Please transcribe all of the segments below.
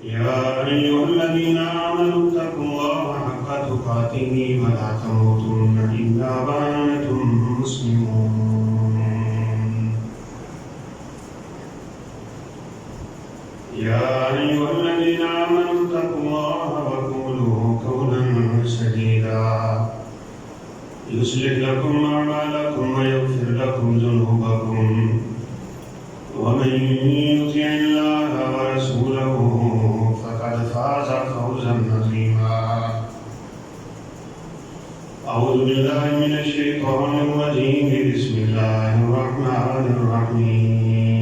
يا أيها الذين آمنوا اتقوا الله حق تقاته ولا تموتن إلا وأنتم مسلمون. يا أيها الذين آمنوا اتقوا الله وقولوا قولا سديدا يصلح لكم أعمالكم ويغفر لكم ذنوبكم ومن يطع الله ورسوله فقد فاز فوزا عظيما. أعوذ بالله من الشيطان الرجيم. بسم الله الرحمن الرحيم.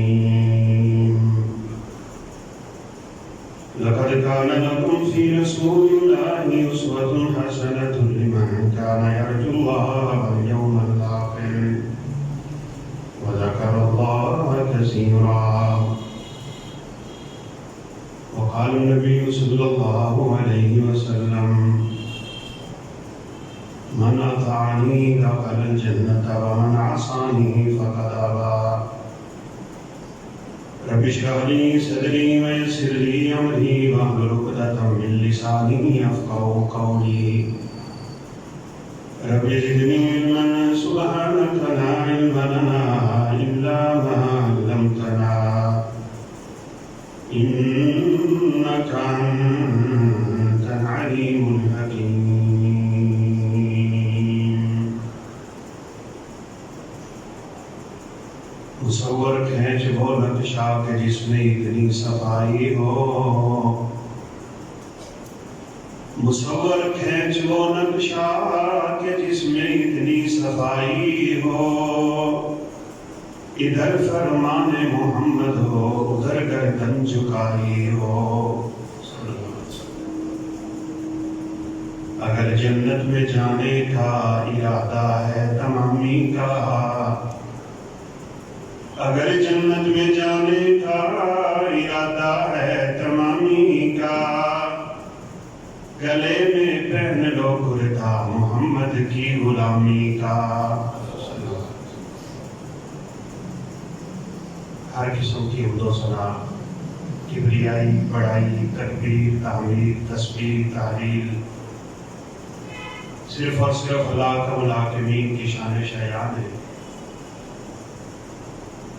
لقد كان لكم في رسول الله أسوة حسنة لمن كان يرجو الله واليوم الآخر وذكر الله كثيرا. وقال النبي صلى الله عليه وسلم: من أطاعني دخل الجنة ومن عصاني فقد أبى. رب اشرح لي صدري ويسر لي أمري واحلل عقدة من لساني يفقهوا قولي. رب زدني علما سبحانك لا علم لنا إلا ما علمتنا إنك أنت العليم الحكيم. مصور کھینچ وہ نقشہ کہ جس میں اتنی صفائی ہو. مصور کھینچ وہ نقشہ کہ جس میں اتنی صفائی ہو. ادھر فرمان محمد ہو ادھر گردن جھکائی ہو. اگر جنت میں جانے کا ارادہ ہے تمامی کا، اگر جنت میں جانے کا ارادہ ہے تمامی کا، گلے میں پہن لو کرتا محمد کی غلامی کا. ہر قسم کی حمد و ثنا، کبریائی، بڑائی، تکبیر، تحمید، تسبیح، تحلیل صرف اور صرف اللہ کا ملاکمین کی شان شایان ہے.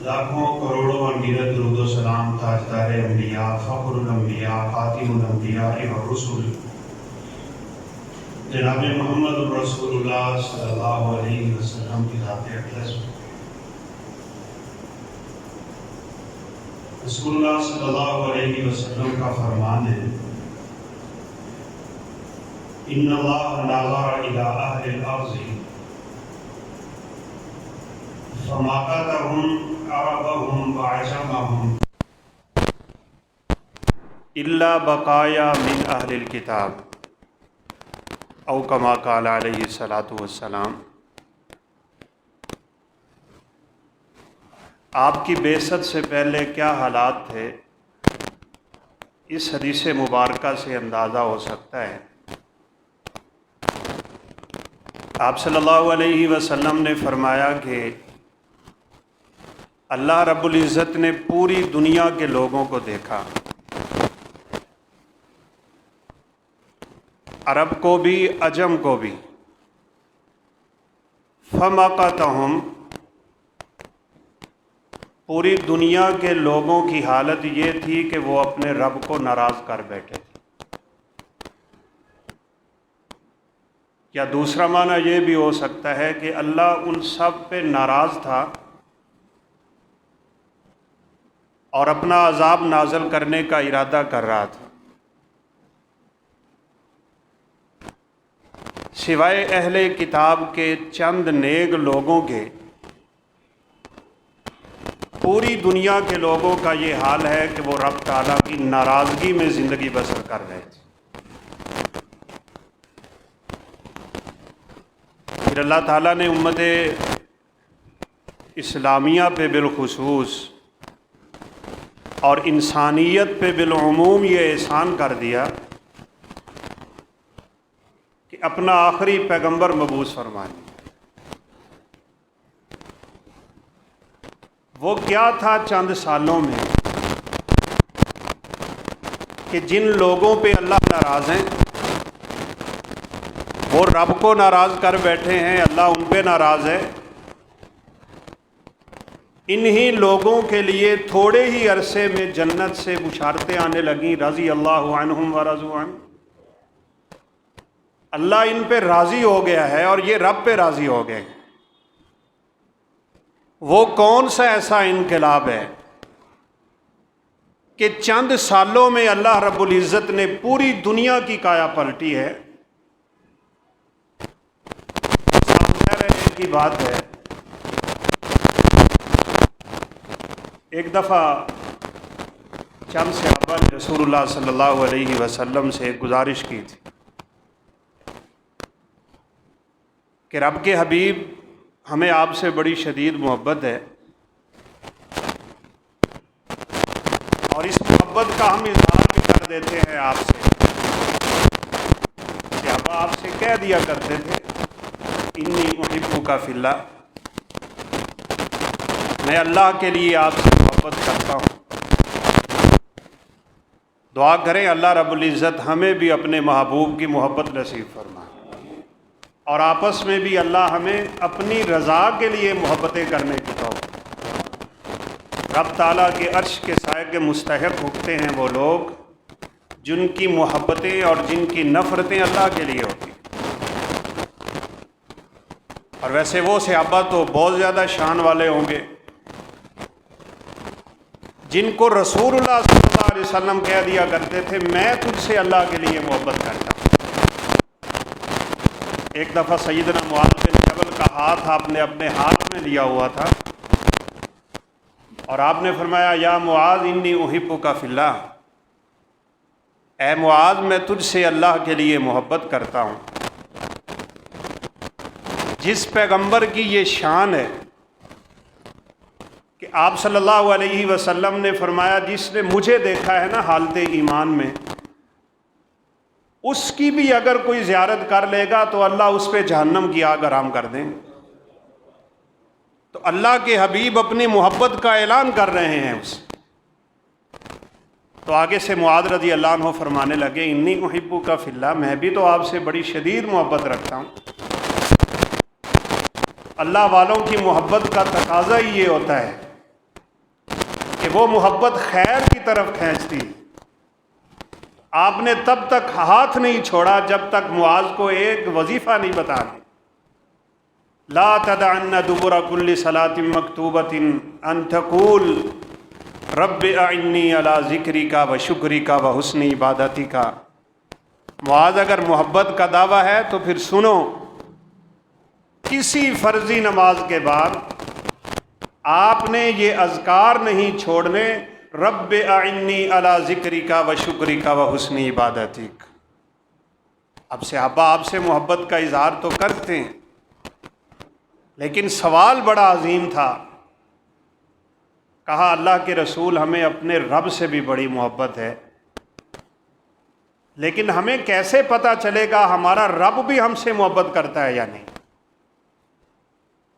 لاکھوں کروڑوں انگیرت درود و سلام تاجدار انبیاء، فخر الانبیاء، خاتم الانبیاء والرسل جناب محمد رسول اللہ صلی اللہ علیہ وسلم کی ذات اقدس میں. رسول اللہ صلی اللہ علیہ وسلم کا فرمان ہے: ان اللہ نظر الى اہل الارض فماقتهم عربهم وعجمهم الا بقایا من اہل الکتاب او کما قال علیہ الصلاۃ والسلام. آپ کی بعثت سے پہلے کیا حالات تھے، اس حدیث مبارکہ سے اندازہ ہو سکتا ہے. آپ صلی اللہ علیہ وسلم نے فرمایا کہ اللہ رب العزت نے پوری دنیا کے لوگوں کو دیکھا، عرب کو بھی عجم کو بھی. فماقتهم، پوری دنیا کے لوگوں کی حالت یہ تھی کہ وہ اپنے رب کو ناراض کر بیٹھے تھے. یا دوسرا معنی یہ بھی ہو سکتا ہے کہ اللہ ان سب پہ ناراض تھا اور اپنا عذاب نازل کرنے کا ارادہ کر رہا تھا. سوائے اہل کتاب کے چند نیک لوگوں کے پوری دنیا کے لوگوں کا یہ حال ہے کہ وہ رب تعالیٰ کی ناراضگی میں زندگی بسر کر رہے تھے. پھر اللہ تعالیٰ نے امت اسلامیہ پہ بالخصوص اور انسانیت پہ بالعموم یہ احسان کر دیا کہ اپنا آخری پیغمبر مبعوث فرمائیں. وہ کیا تھا چند سالوں میں کہ جن لوگوں پہ اللہ ناراض ہیں، وہ رب کو ناراض کر بیٹھے ہیں، اللہ ان پہ ناراض ہے، انہی لوگوں کے لیے تھوڑے ہی عرصے میں جنت سے بشارتیں آنے لگیں، رضی اللہ عنہم ورضوا عنہ۔ اللہ ان پہ راضی ہو گیا ہے اور یہ رب پہ راضی ہو گئے۔ وہ کون سا ایسا انقلاب ہے کہ چند سالوں میں اللہ رب العزت نے پوری دنیا کی کایا پلٹی ہے؟ سامنے رہنے کی بات ہے، ایک دفعہ چند صحابہ نے رسول اللہ صلی اللہ علیہ وسلم سے ایک گزارش کی تھی کہ رب کے حبیب، ہمیں آپ سے بڑی شدید محبت ہے اور اس محبت کا ہم اظہار بھی کر دیتے ہیں آپ سے۔ صحابہ آپ سے کہہ دیا کرتے تھے انی احبک فی اللہ، میں اللہ کے لیے آپ سے محبت کرتا ہوں۔ دعا کریں اللہ رب العزت ہمیں بھی اپنے محبوب کی محبت نصیب فرمائے، اور آپس میں بھی اللہ ہمیں اپنی رضا کے لیے محبتیں کرنے کی توفیق۔ رب تعالیٰ کے عرش کے سائے کے مستحق ہوتے ہیں وہ لوگ جن کی محبتیں اور جن کی نفرتیں اللہ کے لیے ہوتی ہیں۔ اور ویسے وہ صحابہ تو بہت زیادہ شان والے ہوں گے جن کو رسول اللہ صلی اللہ علیہ وسلم کہہ دیا کرتے تھے میں تجھ سے اللہ کے لیے محبت کرتا ہوں۔ ایک دفعہ سیدنا معاذ بن جبل کا ہاتھ آپ نے اپنے ہاتھ میں لیا ہوا تھا اور آپ نے فرمایا یا معاذ انی احبک فی اللہ، اے معاذ میں تجھ سے اللہ کے لیے محبت کرتا ہوں۔ جس پیغمبر کی یہ شان ہے کہ آپ صلی اللہ علیہ وسلم نے فرمایا جس نے مجھے دیکھا ہے نا حالت ایمان میں، اس کی بھی اگر کوئی زیارت کر لے گا تو اللہ اس پہ جہنم کی آگ حرام کر دیں۔ تو اللہ کے حبیب اپنی محبت کا اعلان کر رہے ہیں اس، تو آگے سے معاذ رضی اللہ عنہ فرمانے لگے انی احبک فی اللہ، میں بھی تو آپ سے بڑی شدید محبت رکھتا ہوں۔ اللہ والوں کی محبت کا تقاضا ہی یہ ہوتا ہے کہ وہ محبت خیر کی طرف کھینچتی۔ آپ نے تب تک ہاتھ نہیں چھوڑا جب تک معاذ کو ایک وظیفہ نہیں بتا دیا، لا تدعن دبر کل صلاۃ مکتوبۃ ان تقول رب اعنی علی ذکرک و شکرک و حسن عبادتک۔ معاذ اگر محبت کا دعویٰ ہے تو پھر سنو، کسی فرضی نماز کے بعد آپ نے یہ اذکار نہیں چھوڑنے، رب اعنی علی ذکرک و شکرک و حسن عبادتک۔ اب صحابہ آپ سے محبت کا اظہار تو کرتے ہیں، لیکن سوال بڑا عظیم تھا۔ کہا اللہ کے رسول ہمیں اپنے رب سے بھی بڑی محبت ہے، لیکن ہمیں کیسے پتہ چلے گا ہمارا رب بھی ہم سے محبت کرتا ہے یا نہیں؟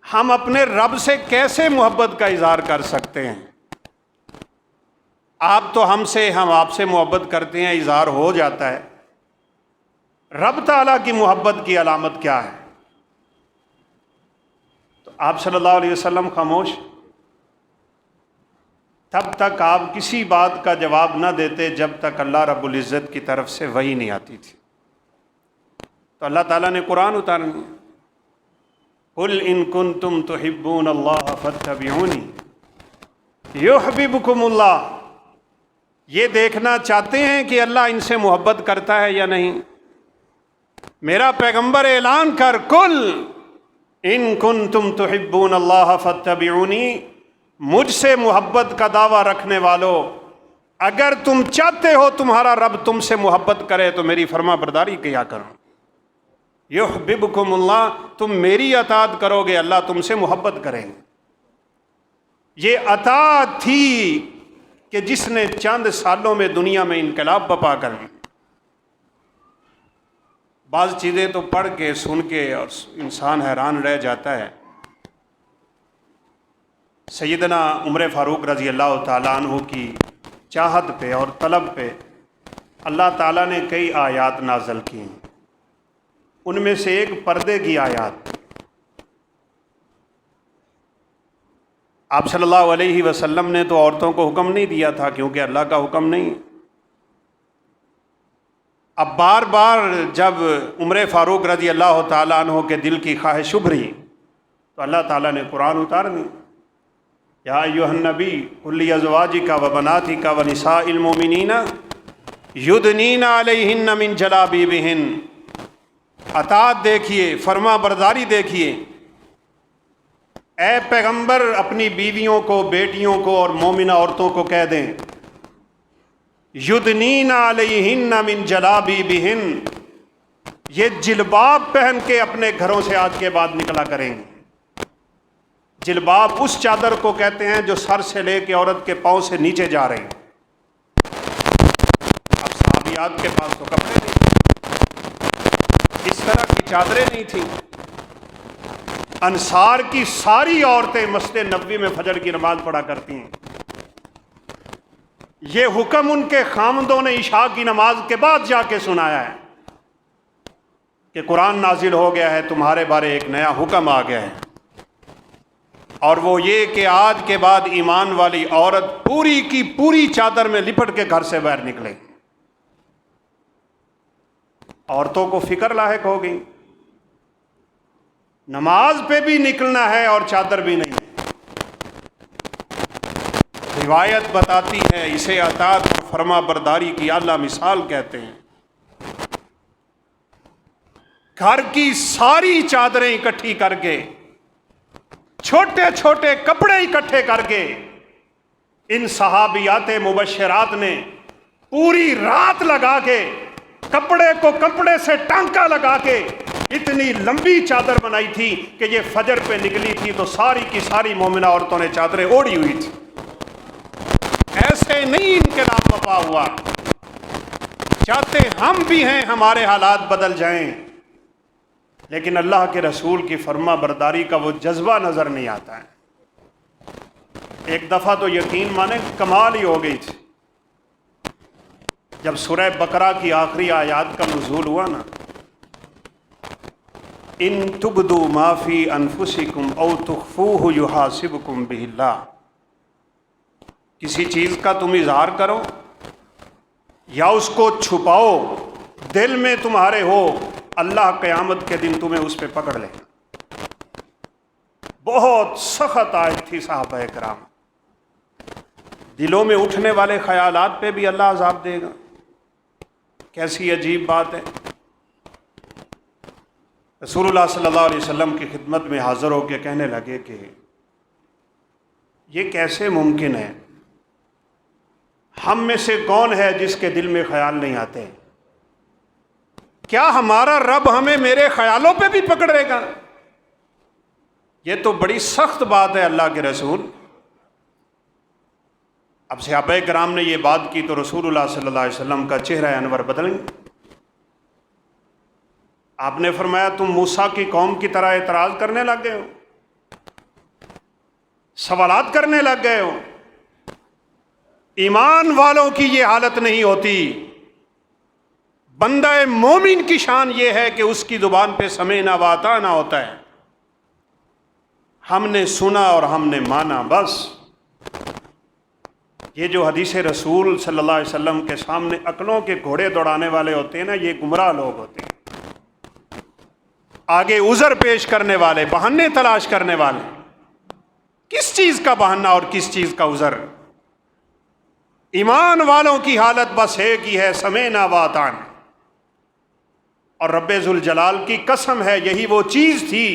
ہم اپنے رب سے کیسے محبت کا اظہار کر سکتے ہیں؟ آپ تو ہم آپ سے محبت کرتے ہیں، اظہار ہو جاتا ہے، رب تعالیٰ کی محبت کی علامت کیا ہے؟ تو آپ صلی اللہ علیہ وسلم خاموش، تب تک آپ کسی بات کا جواب نہ دیتے جب تک اللہ رب العزت کی طرف سے وحی نہیں آتی تھی۔ تو اللہ تعالیٰ نے قرآن اتارنی، قل ان کنتم تحبون اللہ فاتبعونی یحببکم اللہ۔ یہ دیکھنا چاہتے ہیں کہ اللہ ان سے محبت کرتا ہے یا نہیں؟ میرا پیغمبر اعلان کر، قل ان کنتم تحبون اللہ فاتبعونی، مجھ سے محبت کا دعویٰ رکھنے والو، اگر تم چاہتے ہو تمہارا رب تم سے محبت کرے تو میری فرما برداری کیا کرو۔ یحببکم اللہ، تم میری اطاعت کرو گے اللہ تم سے محبت کریں گے۔ یہ اطاعت تھی کہ جس نے چند سالوں میں دنیا میں انقلاب بپا کر دی۔ بعض چیزیں تو پڑھ کے سن کے اور انسان حیران رہ جاتا ہے۔ سیدنا عمر فاروق رضی اللہ تعالیٰ عنہ کی چاہت پہ اور طلب پہ اللہ تعالیٰ نے کئی آیات نازل کی ہیں، ان میں سے ایک پردے کی آیات۔ آپ صلی اللہ علیہ وسلم نے تو عورتوں کو حکم نہیں دیا تھا، کیونکہ اللہ کا حکم نہیں۔ اب بار بار جب عمر فاروق رضی اللہ تعالیٰ عنہ کے دل کی خواہش ابھری تو اللہ تعالیٰ نے قرآن اتار دی، یا ایھا النبی قل لازواجک وبناتک ونساء المؤمنین یدنین علیہن من جلابیبہن۔ اطاعت دیکھیے، فرما برداری دیکھیے۔ اے پیغمبر اپنی بیویوں کو، بیٹیوں کو اور مومنہ عورتوں کو کہہ دیں، یدنین علیہن من جلابیبہن، یہ جلباب پہن کے اپنے گھروں سے آج کے بعد نکلا کریں گے۔ جلباب اس چادر کو کہتے ہیں جو سر سے لے کے عورت کے پاؤں سے نیچے جا رہے ہیں۔ اب صحابیات کے پاس تو کپڑے نہیں، اس طرح کی چادریں نہیں تھیں۔ انصار کی ساری عورتیں مسجد نبوی میں فجر کی نماز پڑھا کرتی ہیں۔ یہ حکم ان کے خامندوں نے عشاء کی نماز کے بعد جا کے سنایا ہے کہ قرآن نازل ہو گیا ہے، تمہارے بارے ایک نیا حکم آ گیا ہے، اور وہ یہ کہ آج کے بعد ایمان والی عورت پوری کی پوری چادر میں لپٹ کے گھر سے باہر نکلے۔ عورتوں کو فکر لاحق ہو گئی، نماز پہ بھی نکلنا ہے اور چادر بھی نہیں۔ روایت بتاتی ہے اسے اطاعت اور فرما برداری کی اعلیٰ مثال کہتے ہیں۔ گھر کی ساری چادریں اکٹھی کر کے، چھوٹے چھوٹے کپڑے اکٹھے کر کے، ان صحابیات مبشرات نے پوری رات لگا کے، کپڑے کو کپڑے سے ٹانکا لگا کے اتنی لمبی چادر بنائی تھی کہ یہ فجر پہ نکلی تھی تو ساری کی ساری مومنہ عورتوں نے چادریں اوڑھی ہوئی تھی۔ ایسے نہیں انقلاب وفا ہوا۔ چاہتے ہم بھی ہیں ہمارے حالات بدل جائیں، لیکن اللہ کے رسول کی فرما برداری کا وہ جذبہ نظر نہیں آتا ہے۔ ایک دفعہ تو یقین مانے کمال ہی ہو گئی تھی، جب سورہ بقرہ کی آخری آیات کا نزول ہوا نا، ان تبدوا ما فی انفسکم او تخفوہ یحاسبکم بہ اللہ۔ کسی چیز کا تم اظہار کرو یا اس کو چھپاؤ، دل میں تمہارے ہو، اللہ قیامت کے دن تمہیں اس پہ پکڑ لے۔ بہت سخت آیت تھی صحابہ کرام۔ دلوں میں اٹھنے والے خیالات پہ بھی اللہ عذاب دے گا، کیسی عجیب بات ہے۔ رسول اللہ صلی اللہ علیہ وسلم کی خدمت میں حاضر ہو کے کہنے لگے کہ یہ کیسے ممکن ہے، ہم میں سے کون ہے جس کے دل میں خیال نہیں آتے؟ کیا ہمارا رب ہمیں میرے خیالوں پہ بھی پکڑے گا؟ یہ تو بڑی سخت بات ہے اللہ کے رسول۔ اب صحابہ کرام نے یہ بات کی تو رسول اللہ صلی اللہ علیہ وسلم کا چہرہ انور بدل گیا۔ آپ نے فرمایا تم موسیٰ کی قوم کی طرح اعتراض کرنے لگ گئے ہو، سوالات کرنے لگ گئے ہو۔ ایمان والوں کی یہ حالت نہیں ہوتی۔ بندہ مومن کی شان یہ ہے کہ اس کی زبان پہ سمعنا واطعنا ہوتا ہے، ہم نے سنا اور ہم نے مانا، بس۔ یہ جو حدیث رسول صلی اللہ علیہ وسلم کے سامنے عقلوں کے گھوڑے دوڑانے والے ہوتے ہیں نا، یہ گمراہ لوگ ہوتے ہیں، آگے عذر پیش کرنے والے، بہانے تلاش کرنے والے۔ کس چیز کا بہانہ اور کس چیز کا عذر؟ ایمان والوں کی حالت بس ایک ہی ہے، سمعنا واطعنا۔ اور رب ذوالجلال کی قسم ہے یہی وہ چیز تھی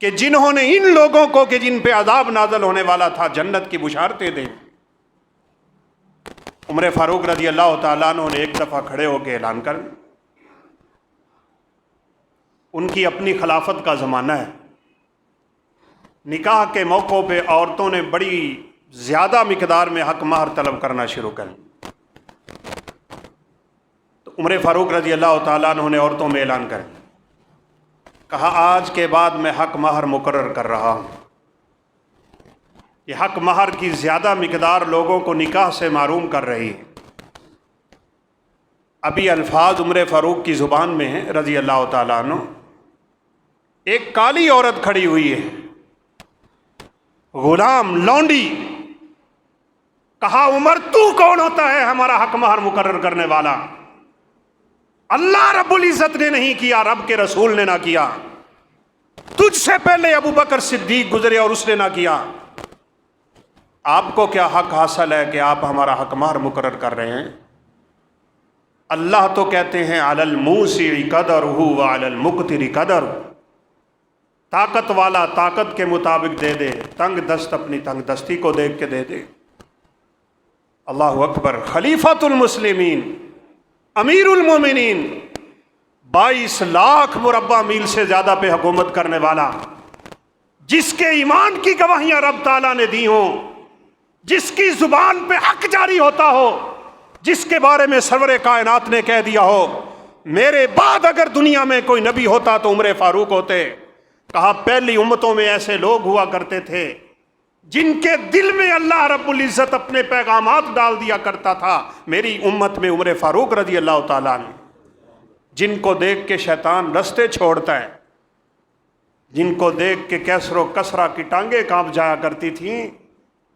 کہ جنہوں نے ان لوگوں کو کہ جن پہ عذاب نازل ہونے والا تھا جنت کی بشارتیں دیں۔ عمر فاروق رضی اللہ تعالیٰ عنہ نے ایک دفعہ کھڑے ہو کے اعلان کر، ان کی اپنی خلافت کا زمانہ ہے، نکاح کے موقع پہ عورتوں نے بڑی زیادہ مقدار میں حق مہر طلب کرنا شروع کر۔ تو عمر فاروق رضی اللہ تعالیٰ عنہ نے عورتوں میں اعلان کر کہا آج کے بعد میں حق مہر مقرر کر رہا ہوں۔ یہ حق مہر کی زیادہ مقدار لوگوں کو نکاح سے محروم کر رہی ہے۔ ابھی الفاظ عمر فاروق کی زبان میں ہیں رضی اللہ تعالیٰ عنہ. ایک کالی عورت کھڑی ہوئی ہے، غلام لونڈی. کہا عمر تو کون ہوتا ہے ہمارا حق مہر مقرر کرنے والا؟ اللہ رب العزت نے نہیں کیا، رب کے رسول نے نہ کیا، تجھ سے پہلے ابو بکر صدیق گزرے اور اس نے نہ کیا. آپ کو کیا حق حاصل ہے کہ آپ ہمارا حق مہر مقرر کر رہے ہیں؟ اللہ تو کہتے ہیں علی الموسع قدرہ وعلی المقتر قدرہ، طاقت والا طاقت کے مطابق دے دے، تنگ دست اپنی تنگ دستی کو دیکھ کے دے دے. اللہ اکبر. خلیفۃ المسلمین، امیر المومنین، 22 لاکھ مربع میل سے زیادہ پہ حکومت کرنے والا، جس کے ایمان کی گواہیاں رب تعالیٰ نے دی ہوں، جس کی زبان پہ حق جاری ہوتا ہو، جس کے بارے میں سرور کائنات نے کہہ دیا ہو میرے بعد اگر دنیا میں کوئی نبی ہوتا تو عمر فاروق ہوتے. کہا پہلی امتوں میں ایسے لوگ ہوا کرتے تھے جن کے دل میں اللہ رب العزت اپنے پیغامات ڈال دیا کرتا تھا. میری امت میں عمر فاروق رضی اللہ تعالیٰ عنہ، جن کو دیکھ کے شیطان رستے چھوڑتا ہے، جن کو دیکھ کے کیسر و کسرا کی ٹانگیں کانپ جایا کرتی تھیں.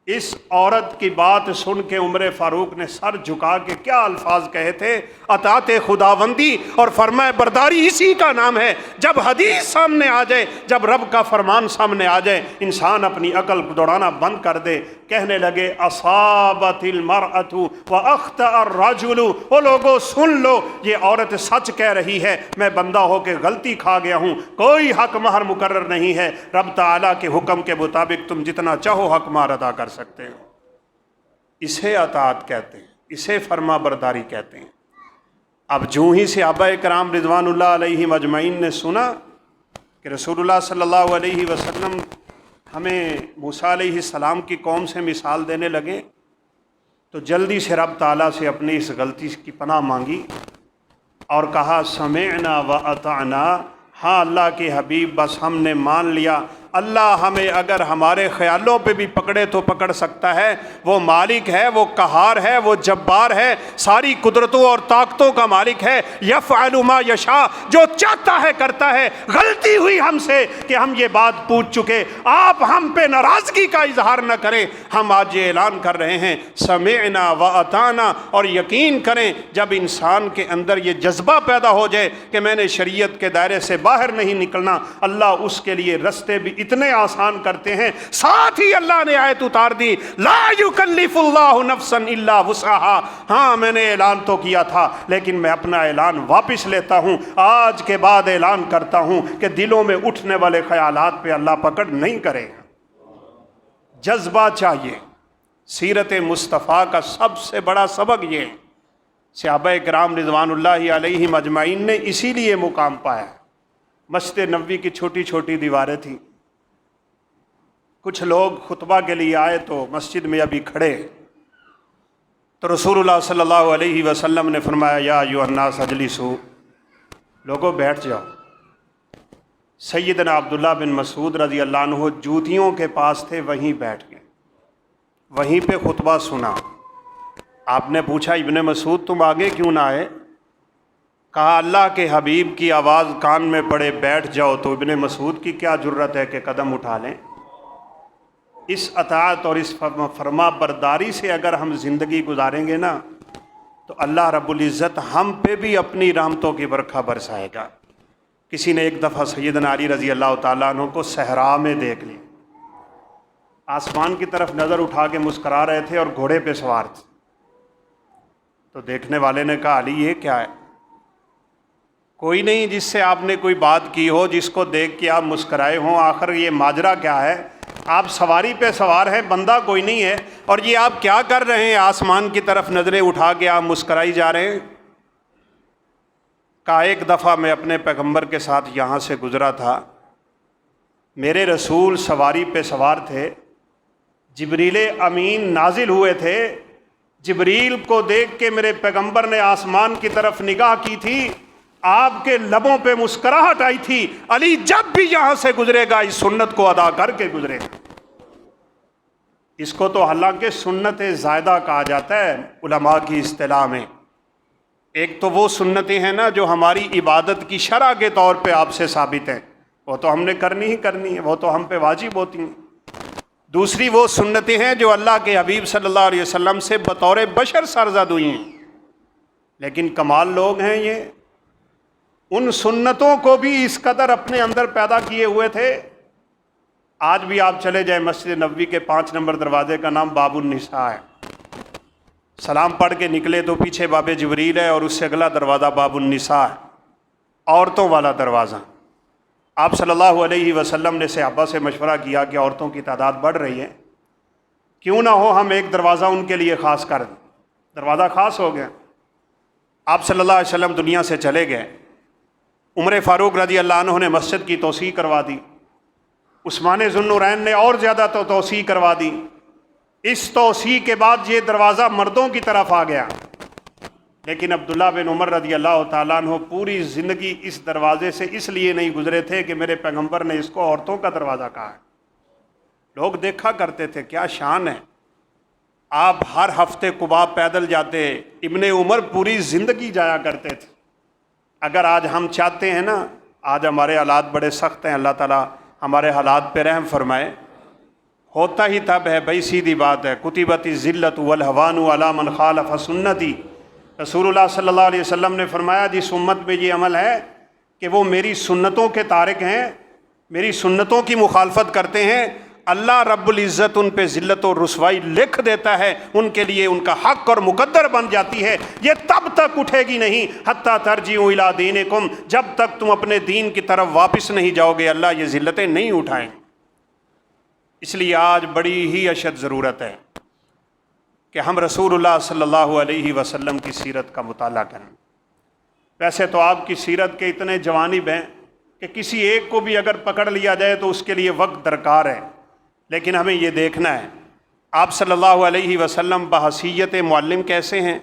اس عورت کی بات سن کے عمر فاروق نے سر جھکا کے کیا الفاظ کہے تھے، اطاعت خداوندی اور فرمائے برداری اسی کا نام ہے. جب حدیث سامنے آ جائے، جب رب کا فرمان سامنے آ جائے، انسان اپنی عقل دوڑانا بند کر دے. کہنے لگے اصابت المرأۃ واخطأ الرجل، وہ لوگوں سن لو، یہ عورت سچ کہہ رہی ہے، میں بندہ ہو کے غلطی کھا گیا ہوں، کوئی حق مہر مقرر نہیں ہے. رب تعالیٰ کے حکم کے مطابق تم جتنا چاہو حق مہر ادا کر سکتے ہو. اسے اطاعت کہتے ہیں، اسے فرما برداری کہتے ہیں. اب جو ہی صحابہ کرام رضوان اللہ علیہم اجمعین نے سنا کہ رسول اللہ صلی اللہ علیہ وسلم ہمیں موسیٰ علیہ السلام کی قوم سے مثال دینے لگے، تو جلدی سے رب تعالیٰ سے اپنی اس غلطی کی پناہ مانگی اور کہا سمعنا و اطعنا. ہاں اللہ کے حبیب، بس ہم نے مان لیا. اللہ ہمیں اگر ہمارے خیالوں پہ بھی پکڑے تو پکڑ سکتا ہے. وہ مالک ہے، وہ قہار ہے، وہ جبار ہے، ساری قدرتوں اور طاقتوں کا مالک ہے. یفعل ما یشاء، جو چاہتا ہے کرتا ہے. غلطی ہوئی ہم سے کہ ہم یہ بات پوچھ چکے، آپ ہم پہ ناراضگی کا اظہار نہ کریں. ہم آج یہ اعلان کر رہے ہیں سمعنا و اطعنا. اور یقین کریں جب انسان کے اندر یہ جذبہ پیدا ہو جائے کہ میں نے شریعت کے دائرے سے باہر نہیں نکلنا، اللہ اس کے لیے رستے بھی اتنے آسان کرتے ہیں. ساتھ ہی اللہ نے آیت اتار دی لا یکلف اللہ نفسا الا وسعها. ہاں میں نے اعلان تو کیا تھا لیکن میں اپنا اعلان واپس لیتا ہوں. آج کے بعد اعلان کرتا ہوں کہ دلوں میں اٹھنے والے خیالات پہ اللہ پکڑ نہیں کرے گا. جذبہ چاہیے. سیرت مصطفیٰ کا سب سے بڑا سبق یہ ہے. صحابہ کرام رضوان اللہ علیہم اجمعین نے اسی لیے مقام پایا. مسجد نبوی کی چھوٹی چھوٹی دیواریں تھیں. کچھ لوگ خطبہ کے لیے آئے تو مسجد میں ابھی کھڑے، تو رسول اللہ صلی اللہ علیہ وسلم نے فرمایا یا ایھا الناس اجلسوا، لوگوں بیٹھ جاؤ. سیدنا عبداللہ بن مسعود رضی اللہ عنہ جوتیوں کے پاس تھے، وہیں بیٹھ گئے، وہیں پہ خطبہ سنا. آپ نے پوچھا ابن مسعود تم آگے کیوں نہ آئے؟ کہا اللہ کے حبیب کی آواز کان میں پڑے بیٹھ جاؤ تو ابن مسعود کی کیا جرت ہے کہ قدم اٹھا لیں. اس اطاعت اور اس فرما برداری سے اگر ہم زندگی گزاریں گے نا تو اللہ رب العزت ہم پہ بھی اپنی رحمتوں کی برکھا برسائے گا. کسی نے ایک دفعہ سیدنا علی رضی اللہ تعالیٰ عنہ کو صحرا میں دیکھ لی، آسمان کی طرف نظر اٹھا کے مسکرا رہے تھے اور گھوڑے پہ سوار تھے. تو دیکھنے والے نے کہا علی یہ کیا ہے؟ کوئی نہیں جس سے آپ نے کوئی بات کی ہو، جس کو دیکھ کے آپ مسکرائے ہوں. آخر یہ ماجرا کیا ہے؟ آپ سواری پہ سوار ہیں، بندہ کوئی نہیں ہے، اور یہ آپ کیا کر رہے ہیں؟ آسمان کی طرف نظریں اٹھا کے آپ مسکرائی جا رہے ہیں. کہا ایک دفعہ میں اپنے پیغمبر کے ساتھ یہاں سے گزرا تھا، میرے رسول سواری پہ سوار تھے، جبریل امین نازل ہوئے تھے. جبریل کو دیکھ کے میرے پیغمبر نے آسمان کی طرف نگاہ کی تھی، آپ کے لبوں پہ مسکراہٹ آئی تھی. علی جب بھی یہاں سے گزرے گا اس سنت کو ادا کر کے گزرے گا. اس کو تو حالانکہ سنت زائدہ کہا جاتا ہے علماء کی اصطلاح میں. ایک تو وہ سنتیں ہیں نا جو ہماری عبادت کی شرع کے طور پہ آپ سے ثابت ہیں، وہ تو ہم نے کرنی ہی کرنی ہے، وہ تو ہم پہ واجب ہوتی ہیں۔ دوسری وہ سنتیں ہیں جو اللہ کے حبیب صلی اللہ علیہ وسلم سے بطور بشر سرزد ہوئی ہیں، لیکن کمال لوگ ہیں یہ، ان سنتوں کو بھی اس قدر اپنے اندر پیدا کیے ہوئے تھے۔ آج بھی آپ چلے جائیں مسجد نبوی کے 5 نمبر دروازے کا نام باب النساء ہے، سلام پڑھ کے نکلے تو پیچھے باب جبریل ہے اور اس سے اگلا دروازہ باب النساء ہے، عورتوں والا دروازہ۔ آپ صلی اللہ علیہ وسلم نے صحابہ سے مشورہ کیا کہ عورتوں کی تعداد بڑھ رہی ہے، کیوں نہ ہو ہم ایک دروازہ ان کے لیے خاص کر دیں۔ دروازہ خاص ہو گیا۔ آپ صلی اللہ علیہ وسلم دنیا سے چلے گئے، عمر فاروق رضی اللہ عنہ نے مسجد کی توسیع کروا دی، عثمان ذو النورین نے اور زیادہ توسیع کروا دی۔ اس توسیع کے بعد یہ دروازہ مردوں کی طرف آ گیا، لیکن عبداللہ بن عمر رضی اللہ تعالیٰ عنہ پوری زندگی اس دروازے سے اس لیے نہیں گزرے تھے کہ میرے پیغمبر نے اس کو عورتوں کا دروازہ کہا ہے۔ لوگ دیکھا کرتے تھے کیا شان ہے، آپ ہر ہفتے قباء پیدل جاتے، ابن عمر پوری زندگی جایا کرتے تھے۔ اگر آج ہم چاہتے ہیں نا، آج ہمارے حالات بڑے سخت ہیں، اللہ تعالیٰ ہمارے حالات پہ رحم فرمائے، ہوتا ہی تب ہے بھائی، سیدھی بات ہے، کتبت الذلۃ والہوان علی من خالف سنتی۔ رسول اللہ صلی اللہ علیہ وسلم نے فرمایا جس امت میں یہ عمل ہے کہ وہ میری سنتوں کے تارک ہیں، میری سنتوں کی مخالفت کرتے ہیں، اللہ رب العزت ان پہ ذلت و رسوائی لکھ دیتا ہے، ان کے لیے ان کا حق اور مقدر بن جاتی ہے۔ یہ تب تک اٹھے گی نہیں حتیٰ ترجعوا الی دینکم، جب تک تم اپنے دین کی طرف واپس نہیں جاؤ گے، اللہ یہ ذلتیں نہیں اٹھائیں۔ اس لیے آج بڑی ہی اشد ضرورت ہے کہ ہم رسول اللہ صلی اللہ علیہ وسلم کی سیرت کا مطالعہ کریں۔ ویسے تو آپ کی سیرت کے اتنے جوانب ہیں کہ کسی ایک کو بھی اگر پکڑ لیا جائے تو اس کے لیے وقت درکار ہے، لیکن ہمیں یہ دیکھنا ہے آپ صلی اللہ علیہ وسلم بحیثیت معلم کیسے ہیں،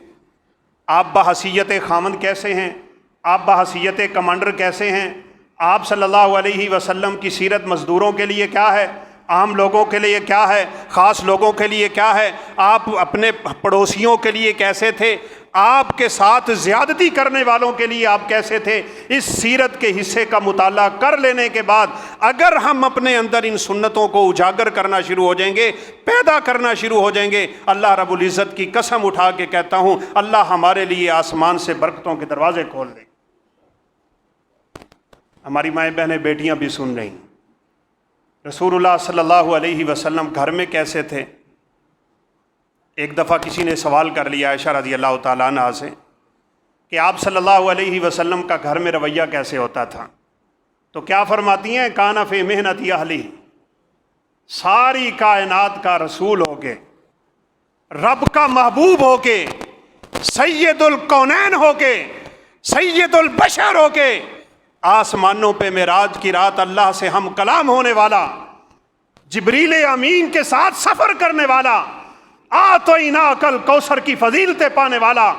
آپ بحیثیت خامند کیسے ہیں، آپ بحیثیت کمانڈر کیسے ہیں، آپ صلی اللہ علیہ وسلم کی سیرت مزدوروں کے لیے کیا ہے، عام لوگوں کے لیے کیا ہے، خاص لوگوں کے لیے کیا ہے، آپ اپنے پڑوسیوں کے لیے کیسے تھے، آپ کے ساتھ زیادتی کرنے والوں کے لیے آپ کیسے تھے۔ اس سیرت کے حصے کا مطالعہ کر لینے کے بعد اگر ہم اپنے اندر ان سنتوں کو اجاگر کرنا شروع ہو جائیں گے، پیدا کرنا شروع ہو جائیں گے، اللہ رب العزت کی قسم اٹھا کے کہتا ہوں اللہ ہمارے لیے آسمان سے برکتوں کے دروازے کھول دے۔ ہماری مائیں بہنیں بیٹیاں بھی سن رہی ہیں، رسول اللہ صلی اللہ علیہ وسلم گھر میں کیسے تھے۔ ایک دفعہ کسی نے سوال کر لیا عائشہ رضی اللہ تعالیٰ عنہ سے کہ آپ صلی اللہ علیہ وسلم کا گھر میں رویہ کیسے ہوتا تھا، تو کیا فرماتی ہیں کان فی محنت اہلہ، ساری کائنات کا رسول ہو کے، رب کا محبوب ہو کے، سید الکونین ہو کے، سید البشر ہو کے، آسمانوں پہ معراج کی رات اللہ سے ہم کلام ہونے والا، جبریل امین کے ساتھ سفر کرنے والا، آتیناک الکوثر کی فضیلتیں پانے والا،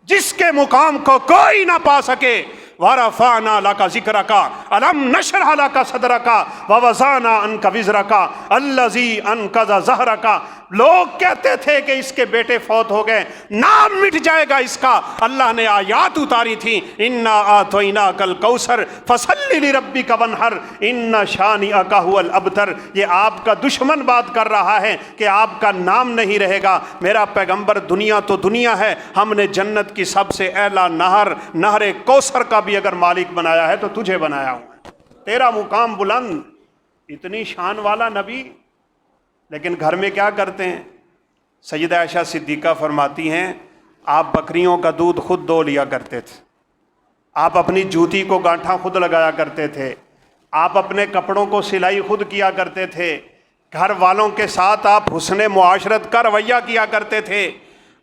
جس کے مقام کو کوئی نہ پا سکے، وَرَفَعْنَا لَكَ ذِكْرَكَ أَلَمْ نَشْرَحْ لَكَ صَدْرَكَ وَوَضَعْنَا عَنْكَ وِزْرَكَ الَّذِي أَنقَضَ ظَهْرَكَ۔ لوگ کہتے تھے کہ اس کے بیٹے فوت ہو گئے، نام مٹ جائے گا اس کا، اللہ نے آیات اتاری تھی اِنَّا آتَيْنَاكَ الْكَوْثَرَ فَصَلِّ لِرَبِّكَ وَانْحَرْ إِنَّ شَانِئَكَ هُوَ الْأَبْتَرُ۔ یہ آپ کا دشمن بات کر رہا ہے کہ آپ کا نام نہیں رہے گا۔ میرا پیغمبر دنیا تو دنیا ہے، ہم نے جنت کی سب سے اعلیٰ نہر، نہر کوثر کا بھی اگر مالک بنایا ہے تو تجھے بنایا ہوں، تیرا مقام بلند، اتنی شان والا نبی، لیکن گھر میں کیا کرتے ہیں۔ سیدہ عائشہ صدیقہ فرماتی ہیں آپ بکریوں کا دودھ خود دو لیا کرتے تھے، آپ اپنی جوتی کو گانٹھا خود لگایا کرتے تھے، آپ اپنے کپڑوں کو سلائی خود کیا کرتے تھے، گھر والوں کے ساتھ آپ حسن معاشرت کا رویہ کیا کرتے تھے،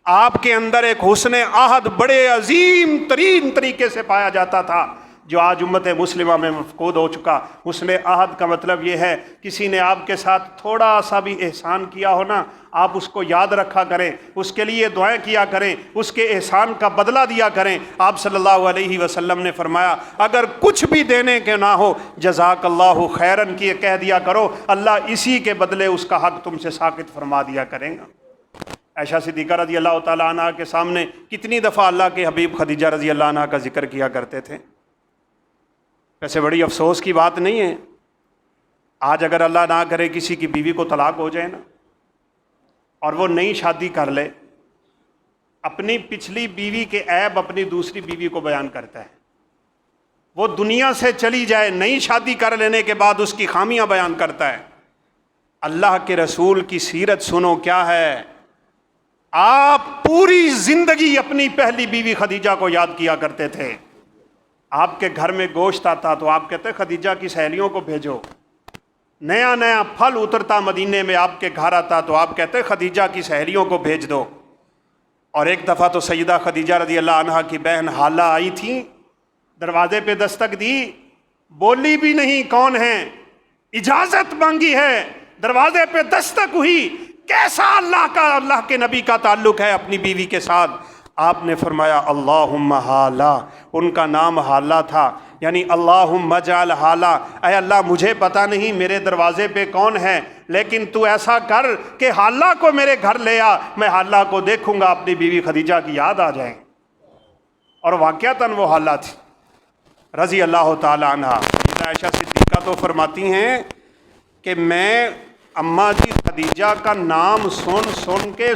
آپ کے اندر ایک حسن عہد بڑے عظیم ترین طریقے سے پایا جاتا تھا، جو آج امت مسلمہ میں مفقود ہو چکا۔ حسن عہد کا مطلب یہ ہے کسی نے آپ کے ساتھ تھوڑا سا بھی احسان کیا ہو نا، آپ اس کو یاد رکھا کریں، اس کے لیے دعائیں کیا کریں، اس کے احسان کا بدلہ دیا کریں۔ آپ صلی اللہ علیہ وسلم نے فرمایا اگر کچھ بھی دینے کے نہ ہو جزاک اللہ خیرن کی کہہ دیا کرو، اللہ اسی کے بدلے اس کا حق تم سے ساقط فرما دیا کریں گا۔ عائشہ صدیقہ رضی اللہ تعالیٰ عنہ کے سامنے کتنی دفعہ اللہ کے حبیب خدیجہ رضی اللہ عنہ کا ذکر کیا کرتے تھے. ویسے بڑی افسوس کی بات نہیں ہے آج اگر اللہ نہ کرے کسی کی بیوی کو طلاق ہو جائے نا اور وہ نئی شادی کر لے, اپنی پچھلی بیوی کے عیب اپنی دوسری بیوی کو بیان کرتا ہے. وہ دنیا سے چلی جائے, نئی شادی کر لینے کے بعد اس کی خامیاں بیان کرتا ہے. اللہ کے رسول کی سیرت سنو کیا ہے. آپ پوری زندگی اپنی پہلی بیوی خدیجہ کو یاد کیا کرتے تھے. آپ کے گھر میں گوشت آتا تو آپ کہتے خدیجہ کی سہیلیوں کو بھیجو. نیا نیا پھل اترتا مدینے میں آپ کے گھر آتا تو آپ کہتے خدیجہ کی سہیلیوں کو بھیج دو. اور ایک دفعہ تو سیدہ خدیجہ رضی اللہ عنہا کی بہن حالہ آئی تھی, دروازے پہ دستک دی, بولی بھی نہیں کون ہے, اجازت مانگی ہے, دروازے پہ دستک ہوئی. کیسا اللہ کے نبی کا تعلق ہے اپنی بیوی کے ساتھ. آپ نے فرمایا اللہم حالہ, ان کا نام حالہ تھا, یعنی اللہم اجعل حالہ, اے اللہ مجھے پتہ نہیں میرے دروازے پہ کون ہے, لیکن تو ایسا کر کہ حالہ کو میرے گھر لے آ, میں حالہ کو دیکھوں گا, اپنی بیوی خدیجہ کی یاد آ جائیں. اور واقعتاً وہ حالہ تھی رضی اللہ تعالی عنہ. عائشہ صدیقہ تو فرماتی ہیں کہ میں اماں جی خدیجہ کا نام سن کے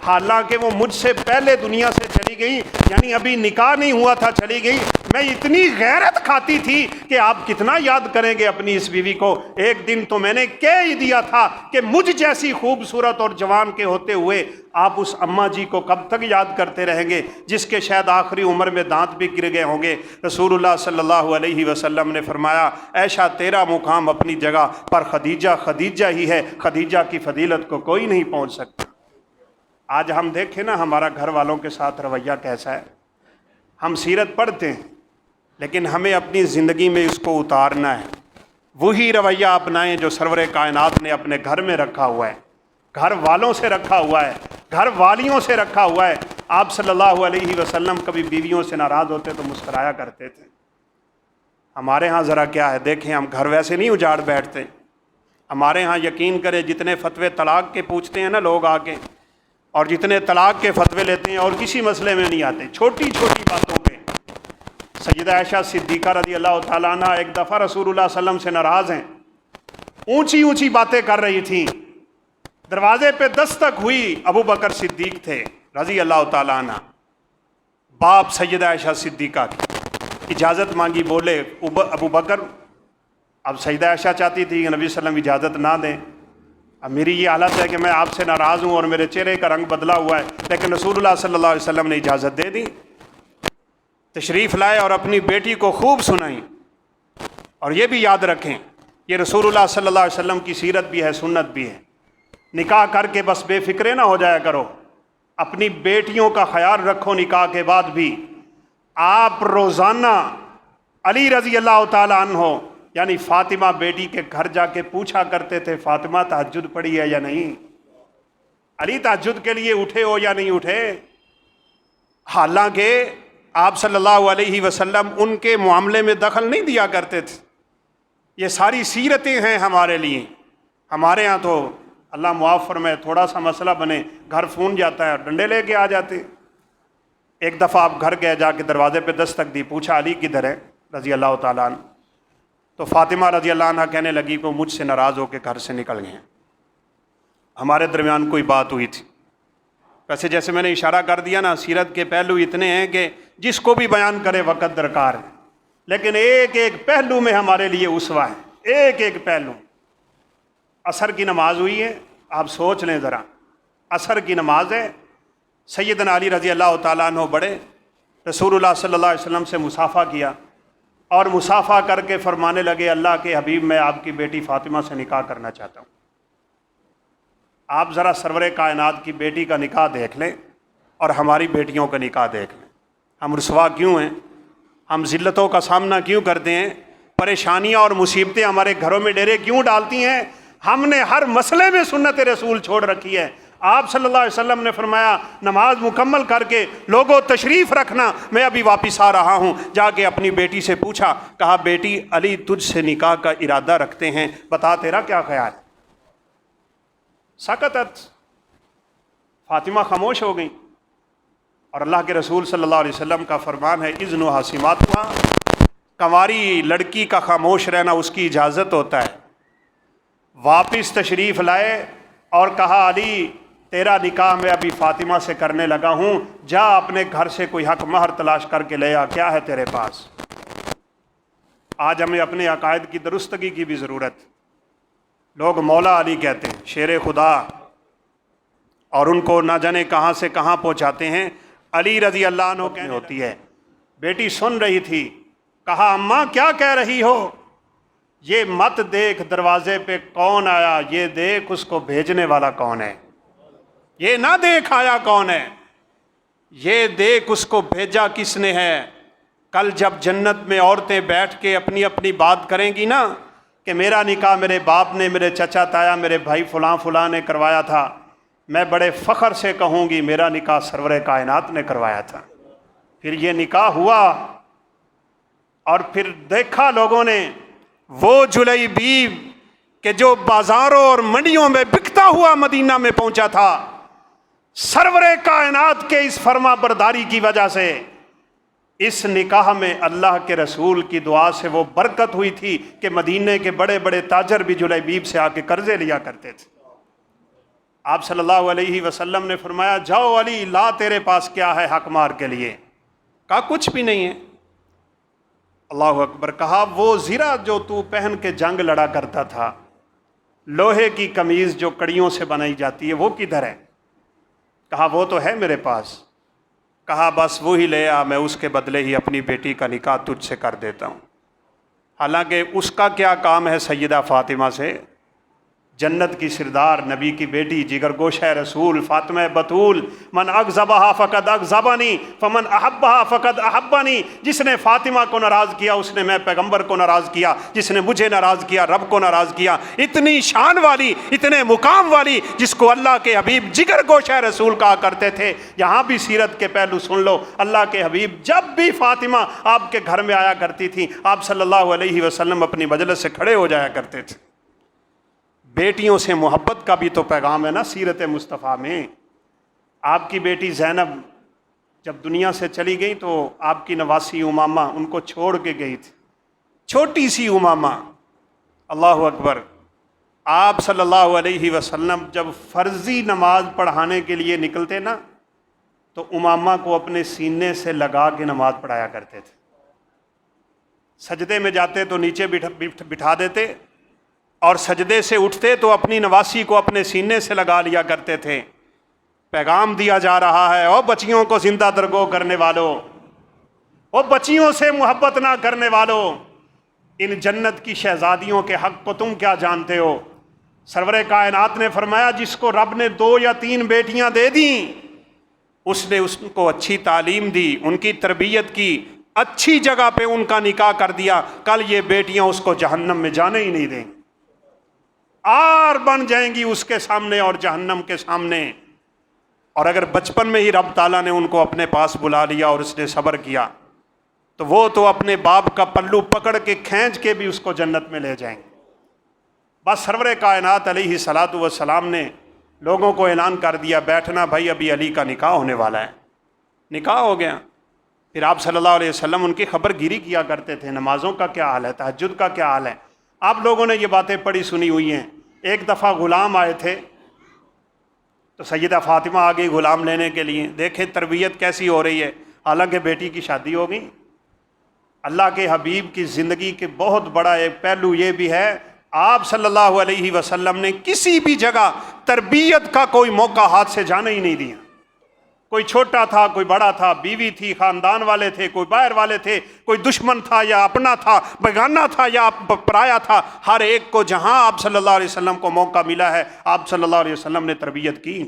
حالانکہ وہ مجھ سے پہلے دنیا سے چلی گئی, یعنی ابھی نکاح نہیں ہوا تھا چلی گئی, میں اتنی غیرت کھاتی تھی کہ آپ کتنا یاد کریں گے اپنی اس بیوی کو. ایک دن تو میں نے کہہ ہی دیا تھا کہ مجھ جیسی خوبصورت اور جوان کے ہوتے ہوئے آپ اس اماں جی کو کب تک یاد کرتے رہیں گے جس کے شاید آخری عمر میں دانت بھی گر گئے ہوں گے. رسول اللہ صلی اللہ علیہ وسلم نے فرمایا عائشہ تیرا مقام اپنی جگہ پر, خدیجہ ہی ہے, خدیجہ کی فضیلت کو کوئی نہیں پہنچ سکتا. آج ہم دیکھیں نا ہمارا گھر والوں کے ساتھ رویہ کیسا ہے. ہم سیرت پڑھتے ہیں لیکن ہمیں اپنی زندگی میں اس کو اتارنا ہے. وہی رویہ اپنائیں جو سرور کائنات نے اپنے گھر میں رکھا ہوا ہے, گھر والوں سے رکھا ہوا ہے, گھر والیوں سے رکھا ہوا ہے. آپ صلی اللہ علیہ وسلم کبھی بیویوں سے ناراض ہوتے تو مسکرایا کرتے تھے. ہمارے ہاں ذرا کیا ہے دیکھیں, ہم گھر ویسے نہیں اجاڑ بیٹھتے. ہمارے ہاں یقین کرے جتنے فتوے طلاق کے پوچھتے ہیں نا لوگ آ کے, اور جتنے طلاق کے فتوے لیتے ہیں اور کسی مسئلے میں نہیں آتے, چھوٹی چھوٹی باتوں پہ. سیدہ عائشہ صدیقہ رضی اللہ تعالیٰ عنہ ایک دفعہ رسول اللہ صلی اللہ علیہ وسلم سے ناراض ہیں, اونچی اونچی باتیں کر رہی تھیں. دروازے پہ دستک ہوئی, ابو بکر صدیق تھے رضی اللہ تعالیٰ عنہ, باپ سیدہ عائشہ صدیقہ کی. اجازت مانگی, بولے ابو بکر. اب سیدہ عائشہ چاہتی تھی کہ نبی صلی اللہ علیہ وسلم اجازت نہ دیں. اب میری یہ حالت ہے کہ میں آپ سے ناراض ہوں اور میرے چہرے کا رنگ بدلا ہوا ہے, لیکن رسول اللہ صلی اللہ علیہ وسلم نے اجازت دے دی. تشریف لائے اور اپنی بیٹی کو خوب سنائیں. اور یہ بھی یاد رکھیں یہ رسول اللہ صلی اللہ علیہ وسلم کی سیرت بھی ہے, سنت بھی ہے. نکاح کر کے بس بے فکرے نہ ہو جایا کرو, اپنی بیٹیوں کا خیال رکھو. نکاح کے بعد بھی آپ روزانہ علی رضی اللہ تعالی عنہ یعنی فاطمہ بیٹی کے گھر جا کے پوچھا کرتے تھے فاطمہ تہجد پڑھی ہے یا نہیں, علی تہجد کے لیے اٹھے ہو یا نہیں اٹھے. حالانکہ آپ صلی اللہ علیہ وسلم ان کے معاملے میں دخل نہیں دیا کرتے تھے. یہ ساری سیرتیں ہیں ہمارے لیے. ہمارے ہاں تو اللہ معاف فرمائے تھوڑا سا مسئلہ بنے گھر پھون جاتا ہے اور ڈنڈے لے کے آ جاتے. ایک دفعہ آپ گھر گئے, جا کے دروازے پہ دستک دی, پوچھا علی کدھر ہے رضی اللہ تعالیٰ عنہ. تو فاطمہ رضی اللہ عنہ کہنے لگی کہ مجھ سے ناراض ہو کے گھر سے نکل گئے. ہمارے درمیان کوئی بات ہوئی تھی. ویسے جیسے میں نے اشارہ کر دیا نا, سیرت کے پہلو اتنے ہیں کہ جس کو بھی بیان کرے وقت درکار ہے, لیکن ایک ایک پہلو میں ہمارے لیے اسوہ ہے, ایک ایک پہلو. عصر کی نماز ہوئی ہے, آپ سوچ لیں ذرا, عصر کی نماز ہے, سیدنا علی رضی اللہ تعالیٰ عنہ بڑے, رسول اللہ صلی اللہ علیہ وسلم سے مصافحہ کیا اور مصافحہ کر کے فرمانے لگے اللہ کے حبیب میں آپ کی بیٹی فاطمہ سے نکاح کرنا چاہتا ہوں. آپ ذرا سرور کائنات کی بیٹی کا نکاح دیکھ لیں اور ہماری بیٹیوں کا نکاح دیکھ لیں. ہم رسوا کیوں ہیں, ہم ذلتوں کا سامنا کیوں کرتے ہیں, پریشانیاں اور مصیبتیں ہمارے گھروں میں ڈیرے کیوں ڈالتی ہیں. ہم نے ہر مسئلے میں سنت رسول چھوڑ رکھی ہے. آپ صلی اللہ علیہ وسلم نے فرمایا نماز مکمل کر کے لوگوں تشریف رکھنا, میں ابھی واپس آ رہا ہوں. جا کے اپنی بیٹی سے پوچھا, کہا بیٹی علی تجھ سے نکاح کا ارادہ رکھتے ہیں, بتا تیرا کیا خیال ہے. سکتت, فاطمہ خاموش ہو گئی، اور اللہ کے رسول صلی اللہ علیہ وسلم کا فرمان ہے اذن حاسماتها، کنواری لڑکی کا خاموش رہنا اس کی اجازت ہوتا ہے۔ واپس تشریف لائے اور کہا علی تیرا نکاح میں ابھی فاطمہ سے کرنے لگا ہوں، جا اپنے گھر سے کوئی حق مہر تلاش کر کے لے آ، کیا ہے تیرے پاس۔ آج ہمیں اپنے عقائد کی درستگی کی بھی ضرورت۔ لوگ مولا علی کہتے ہیں، شیر خدا، اور ان کو نہ جانے کہاں سے کہاں پہنچاتے ہیں۔ علی رضی اللہ عنہ کہنے ہوتی ہے، بیٹی سن رہی تھی، کہا اماں کیا کہہ رہی ہو؟ یہ مت دیکھ دروازے پہ کون آیا، یہ دیکھ اس کو بھیجنے والا کون ہے۔ یہ نہ دیکھ آیا کون ہے، یہ دیکھ اس کو بھیجا کس نے ہے۔ کل جب جنت میں عورتیں بیٹھ کے اپنی اپنی بات کریں گی نا کہ میرا نکاح میرے باپ نے، میرے چچا تایا، میرے بھائی فلاں فلاں نے کروایا تھا، میں بڑے فخر سے کہوں گی میرا نکاح سرور کائنات نے کروایا تھا۔ پھر یہ نکاح ہوا اور پھر دیکھا لوگوں نے وہ جلیبیب کہ جو بازاروں اور منڈیوں میں بکتا ہوا مدینہ میں پہنچا تھا، سرور کائنات کے اس فرما برداری کی وجہ سے اس نکاح میں اللہ کے رسول کی دعا سے وہ برکت ہوئی تھی کہ مدینے کے بڑے بڑے تاجر بھی جلیبیب سے آ کے قرضے لیا کرتے تھے۔ آپ صلی اللہ علیہ وسلم نے فرمایا جاؤ علی لا تیرے پاس کیا ہے حق مار کے لیے؟ کہا کچھ بھی نہیں ہے۔ اللہ اکبر۔ کہا وہ زرہ جو تو پہن کے جنگ لڑا کرتا تھا، لوہے کی قمیض جو کڑیوں سے بنائی جاتی ہے، وہ کدھر ہے؟ کہا وہ تو ہے میرے پاس۔ کہا بس وہی لے آ، میں اس کے بدلے ہی اپنی بیٹی کا نکاح تجھ سے کر دیتا ہوں۔ حالانکہ اس کا کیا کام ہے سیدہ فاطمہ سے؟ جنت کی سردار، نبی کی بیٹی، جگر گوشہ رسول فاطمہ بتول، من اغضبها فقد اغضبنی فمن احبها فقد احبنی۔ جس نے فاطمہ کو ناراض کیا اس نے میں پیغمبر کو ناراض کیا، جس نے مجھے ناراض کیا رب کو ناراض کیا۔ اتنی شان والی، اتنے مقام والی، جس کو اللہ کے حبیب جگر گوشہ رسول کہا کرتے تھے۔ یہاں بھی سیرت کے پہلو سن لو۔ اللہ کے حبیب جب بھی فاطمہ آپ کے گھر میں آیا کرتی تھی، آپ صلی اللہ علیہ وسلم اپنی مجلس سے کھڑے ہو جایا کرتے تھے۔ بیٹیوں سے محبت کا بھی تو پیغام ہے نا سیرت مصطفیٰ میں۔ آپ کی بیٹی زینب جب دنیا سے چلی گئی تو آپ کی نواسی امامہ ان کو چھوڑ کے گئی تھی، چھوٹی سی امامہ۔ اللہ اکبر۔ آپ صلی اللہ علیہ وسلم جب فرضی نماز پڑھانے کے لیے نکلتے نا تو امامہ کو اپنے سینے سے لگا کے نماز پڑھایا کرتے تھے۔ سجدے میں جاتے تو نیچے بٹھا دیتے، اور سجدے سے اٹھتے تو اپنی نواسی کو اپنے سینے سے لگا لیا کرتے تھے۔ پیغام دیا جا رہا ہے، او بچیوں کو زندہ درگو کرنے والوں، او بچیوں سے محبت نہ کرنے والوں، ان جنت کی شہزادیوں کے حق کو تم کیا جانتے ہو؟ سرور کائنات نے فرمایا جس کو رب نے 2 یا 3 بیٹیاں دے دیں، اس نے اس کو اچھی تعلیم دی، ان کی تربیت کی، اچھی جگہ پہ ان کا نکاح کر دیا، کل یہ بیٹیاں اس کو جہنم میں جانے ہی نہیں دیں، آر بن جائیں گی اس کے سامنے اور جہنم کے سامنے۔ اور اگر بچپن میں ہی رب تعالیٰ نے ان کو اپنے پاس بلا لیا اور اس نے صبر کیا تو وہ تو اپنے باپ کا پلو پکڑ کے کھینچ کے بھی اس کو جنت میں لے جائیں گے۔ بس سرور کائنات علیہ الصلاۃ والسلام نے لوگوں کو اعلان کر دیا بیٹھنا بھائی ابھی علی کا نکاح ہونے والا ہے۔ نکاح ہو گیا۔ پھر آپ صلی اللہ علیہ وسلم ان کی خبر گیری کیا کرتے تھے، نمازوں کا کیا حال ہے، تہجد کا کیا حال ہے۔ آپ لوگوں نے یہ باتیں پڑھی سنی ہوئی ہیں۔ ایک دفعہ غلام آئے تھے تو سیدہ فاطمہ آ گئی غلام لینے کے لیے، دیکھیں تربیت کیسی ہو رہی ہے، حالانکہ بیٹی کی شادی ہو گئی۔ اللہ کے حبیب کی زندگی کے بہت بڑا ایک پہلو یہ بھی ہے، آپ صلی اللہ علیہ وسلم نے کسی بھی جگہ تربیت کا کوئی موقع ہاتھ سے جانے ہی نہیں دیا۔ کوئی چھوٹا تھا، کوئی بڑا تھا، بیوی تھی، خاندان والے تھے، کوئی باہر والے تھے، کوئی دشمن تھا یا اپنا تھا، بیگانہ تھا یا پرایا تھا، ہر ایک کو جہاں آپ صلی اللہ علیہ وسلم کو موقع ملا ہے آپ صلی اللہ علیہ وسلم نے تربیت کی۔